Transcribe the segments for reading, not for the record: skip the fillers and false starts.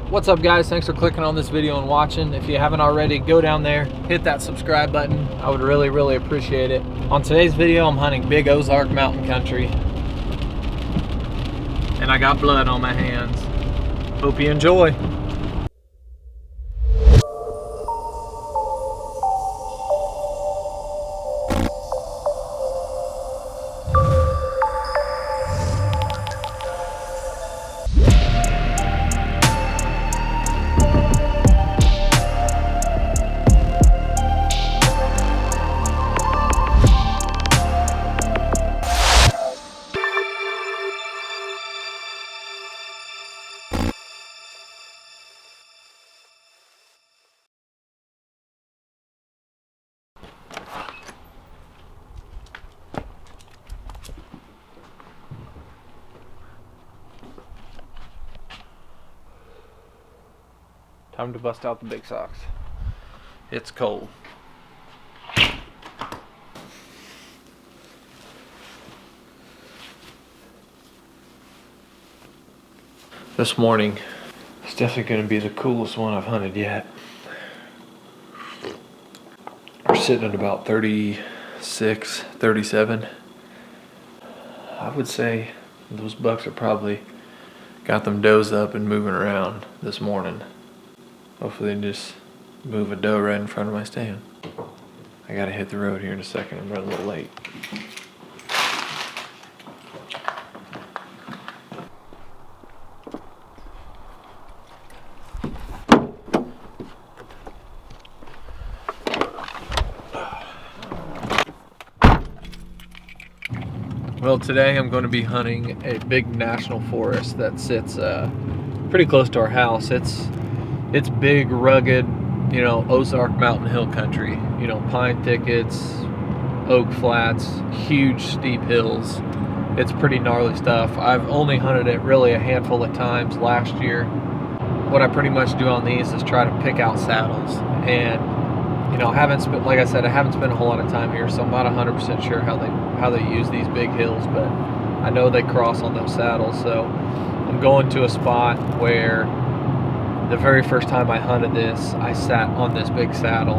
What's up, guys? Thanks for clicking on this video and watching. If you haven't already, go down there, hit that subscribe button. I would really appreciate it. On today's video, I'm hunting big Ozark mountain country, and I got blood on my hands. Hope you enjoy. Time to bust out the big socks. It's cold. This morning is definitely going to be the coolest one I've hunted yet. We're sitting at about 36, 37. I would say those bucks are probably got them does up and moving around this morning. Hopefully they just move a doe right in front of my stand. I gotta hit the road here in a second. I'm running a little late. Well, today I'm going to be hunting a big national forest that sits pretty close to our house. It's big, rugged, Ozark mountain hill country. Pine thickets, oak flats, huge steep hills. It's pretty gnarly stuff. I've only hunted it really a handful of times last year. What I pretty much do on these is try to pick out saddles. And I haven't spent a whole lot of time here, so I'm not 100% sure how they use these big hills, but I know they cross on those saddles. So I'm going to a spot where the very first time I hunted this, I sat on this big saddle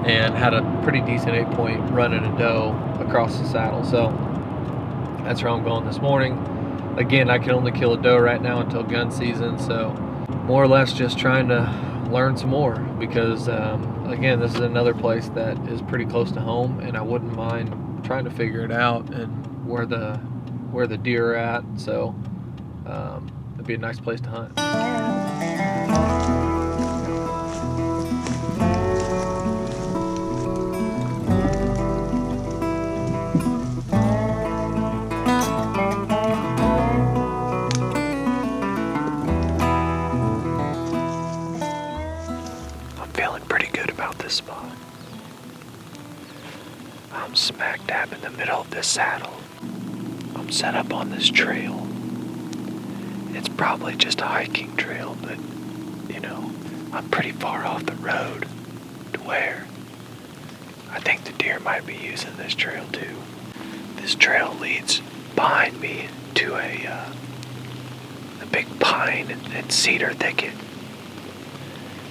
and had a pretty decent 8-point run in a doe across the saddle. So that's where I'm going this morning. Again, I can only kill a doe right now until gun season, so more or less just trying to learn some more, because again, this is another place that is pretty close to home, and I wouldn't mind trying to figure it out and where the deer are at. So it'd be a nice place to hunt. Feeling pretty good about this spot. I'm smack dab in the middle of this saddle. I'm set up on this trail. It's probably just a hiking trail, but I'm pretty far off the road to where I think the deer might be using this trail too. This trail leads behind me to a big pine and cedar thicket.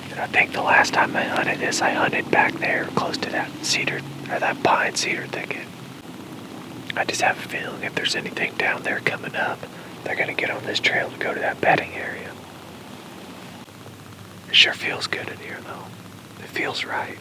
And I think the last time I hunted this, I hunted back there close to that that pine cedar thicket. I just have a feeling if there's anything down there coming up, they're gonna get on this trail to go to that bedding area. It sure feels good in here though. It feels right.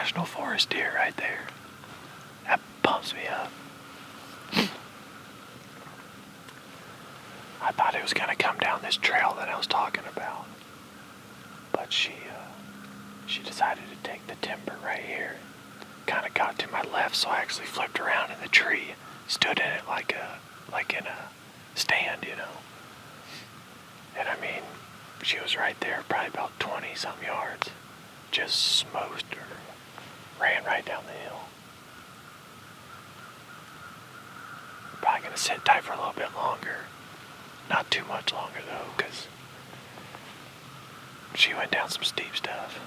national forest deer right there. That pumps me up. I thought it was going to come down this trail that I was talking about. But she decided to take the timber right here. Kind of got to my left, so I actually flipped around in the tree, stood in it like in a stand, you know. And I mean, she was right there, probably about 20-some yards. Just smoked her. Ran right down the hill. Probably gonna sit tight for a little bit longer. Not too much longer though, because she went down some steep stuff.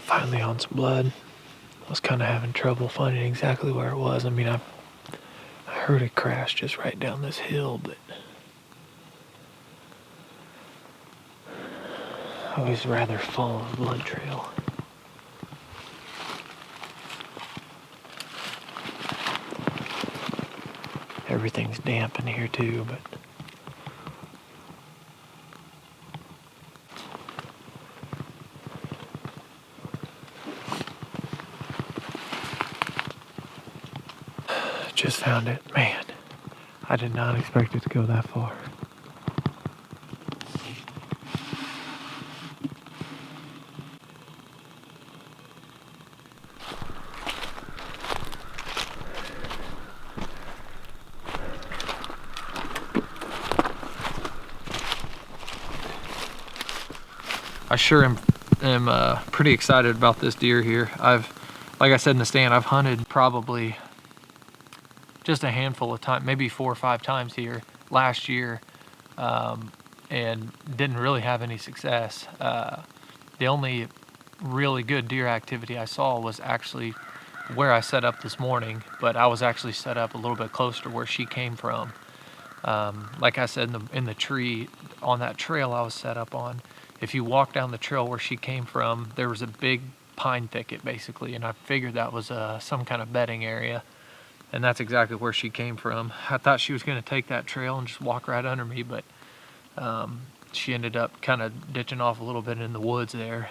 Finally on some blood. I was kind of having trouble finding exactly where it was. I mean, I heard it crash just right down this hill, but I always rather follow a blood trail. Everything's damp in here too, but just found it. Man, I did not expect it to go that far. I sure am pretty excited about this deer here. Like I said in the stand, I've hunted probably just a handful of times, maybe 4 or 5 times here last year, and didn't really have any success. The only really good deer activity I saw was actually where I set up this morning, but I was actually set up a little bit closer to where she came from. Like I said, in the tree on that trail I was set up on, if you walk down the trail where she came from, there was a big pine thicket basically, and I figured that was some kind of bedding area. And that's exactly where she came from. I thought she was going to take that trail and just walk right under me, but she ended up kind of ditching off a little bit in the woods there.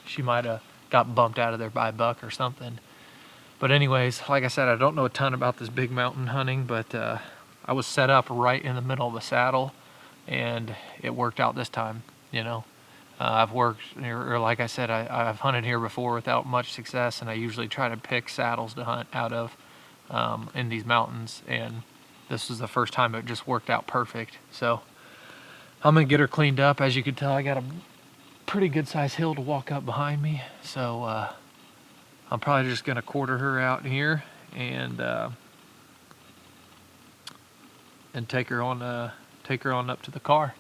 She might have got bumped out of there by a buck or something. But anyways, like I said, I don't know a ton about this big mountain hunting, but I was set up right in the middle of the saddle, and it worked out this time, you know. I've worked, or like I said, I've hunted here before without much success, and I usually try to pick saddles to hunt out of in these mountains, and this was the first time it just worked out perfect. So I'm gonna get her cleaned up. As you can tell, I got a pretty good sized hill to walk up behind me, so I'm probably just gonna quarter her out here and take her on up to the car.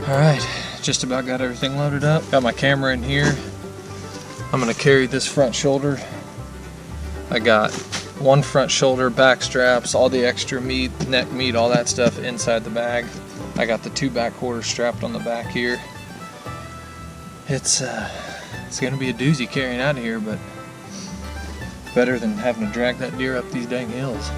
All right, just about got everything loaded up. Got my camera in here. I'm gonna carry this front shoulder. I got one front shoulder, back straps, all the extra meat, neck meat, all that stuff inside the bag. I got the 2 back quarters strapped on the back here. It's gonna be a doozy carrying out of here, but better than having to drag that deer up these dang hills.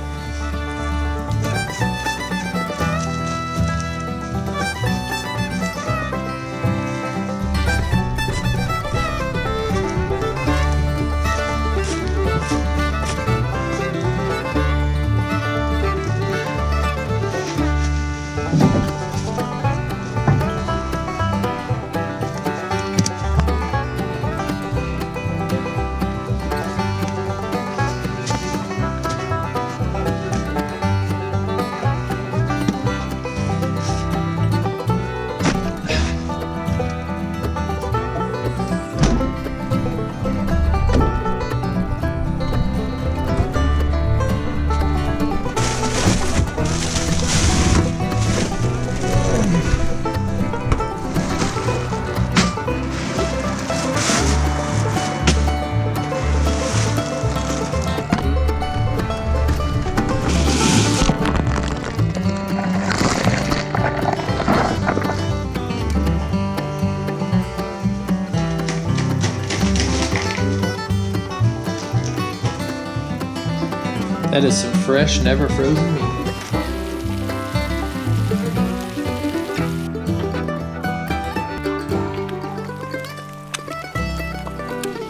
That is some fresh, never frozen meat.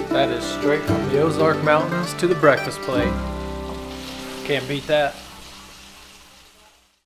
That is straight from the Ozark Mountains to the breakfast plate. Can't beat that.